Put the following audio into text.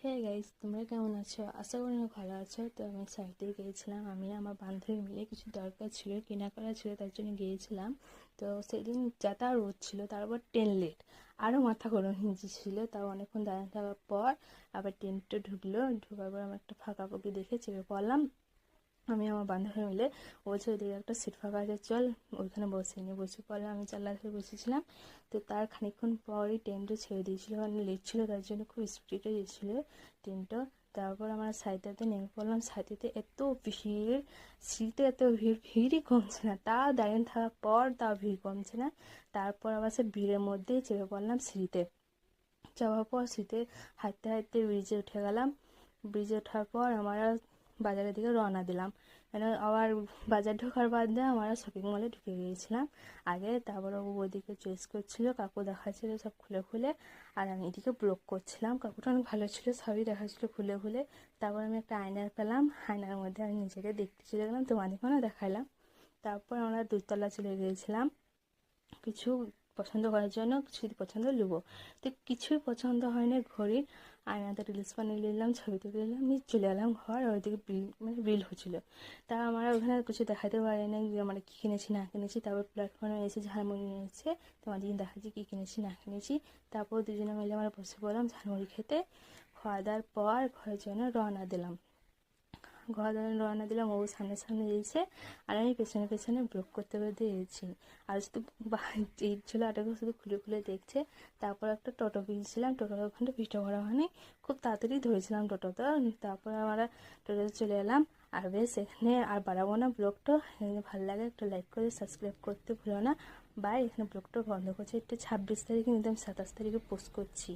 Hey guys, তোমরা কেমন আছো? আশা করি ভালো আছো। তো আমি সাইডে গিয়েছিলাম, আমি আমার বান্ধবী মিলে কিছু দরকার ছিল, কেনাকাটা ছিল, তার জন্য গিয়েছিলাম। তো সেদিন যাতা রোদ ছিল, তারপর ট্রেন লেট, আরও মাথা গরম হিঞ্চি ছিল। তাও অনেকক্ষণ দাঁড়িয়ে থাকার পর আবার ট্রেনটা ঢুকলো, ঢোকার পর আমি একটা ফাঁকা কপি দেখে চেপে পড়লাম। আমি আমার বান্ধবী মিলে বলছে ওইদিকে একটা সিট ফাঁকা আছে, চল ওইখানে বসে নিয়ে বসে পড়লাম। আমি জানলা ধরে বসেছিলাম। তো তার খানিকক্ষণ পরই ট্রেনটা ছেড়ে দিয়েছিলো, কারণ লেট ছিল, তার জন্য খুব স্পিডে গেছিলো ট্রেনটা। তারপর আমরা সাইডটাতে নেমে পড়লাম। সাইডটাতে এত ভিড়, সিটে এত ভিড়, ভিড়ই কমছে না। তাও দাঁড়িয়ে থাকার পর তাও ভিড় কমছে না। তারপর আবার সে ভিড়ের মধ্যেই চেপে পড়লাম সিঁড়িতে। যাওয়ার পর সিটে হাঁটতে হাঁটতে ব্রিজে উঠে গেলাম। ব্রিজে ওঠার পর আমরা বাজারের দিকে রওনা দিলাম। মানে আবার বাজার ঢোকার বাদ দিয়ে আমরা শপিং মলে ঢুকে গিয়েছিলাম আগে। তারপর ও ওদিকে চয়েস করছিল, কাকু দেখাচ্ছিল সব খুলে খুলে, আর আমি এদিকে ব্লগ করছিলাম। কাকুটা অনেক ভালো ছিল, সবই দেখাচ্ছিল খুলে খুলে। তারপর আমি একটা আয়নার পেলাম, আয়নার মধ্যে আমি নিজেকে দেখতে চলে গেলাম, তোমাদেরকেও দেখালাম। তারপর আমরা দুতলা চলে গিয়েছিলাম কিছু পছন্দ করার জন্য, কিছু পছন্দ নেবো। তো কিছুই পছন্দ হয় না। ঘড়ির আয়নাতে রিলস বানিয়ে নিলাম, ছবি তুলে নিলাম, নিয়ে চলে এলাম ঘর। আর ওইদিকে বিল মানে বিল হচ্ছিলো। তা আমরা ওখানে কিছু দেখাতে পারি না যে আমরা কী কিনেছি না কিনেছি। তারপর প্ল্যাটফর্মে এসে ঝালমুড়ি নিয়েছে, তোমাদেরকে দেখাচ্ছি কী কিনেছি না কিনেছি। তারপর দুজনে মিলে আমরা বসে পড়লাম ঝালমুড়ি খেতে। খাওয়া দাওয়ার পর ঘরের জন্য রওনা দিলাম। ঘর রওনা দিলাম, ও সামনে সামনে দিয়েছে আর আমি পেছনে পেছনে ব্লগ করতে করতে দিয়েছি। আর শুধু এই ছোলাটাকে শুধু খুলে খুলে দেখছে। তারপর একটা টোটো পেয়েছিলাম, টোটোর ওখানটা ভিডিও করা হয়নি, খুব তাড়াতাড়ি ধরেছিলাম টোটোটা। তারপর আমরা টোটোতে চলে এলাম। আর বেশ এখানে আর বাড়াবো না ব্লগটা। ভালো লাগে একটা লাইক করে সাবস্ক্রাইব করতে ভুলো না। বাই। এখানে ব্লগটা বন্ধ করছি। এটা 26 তারিখে, কিন্তু আমি 27 তারিখে পোস্ট করছি।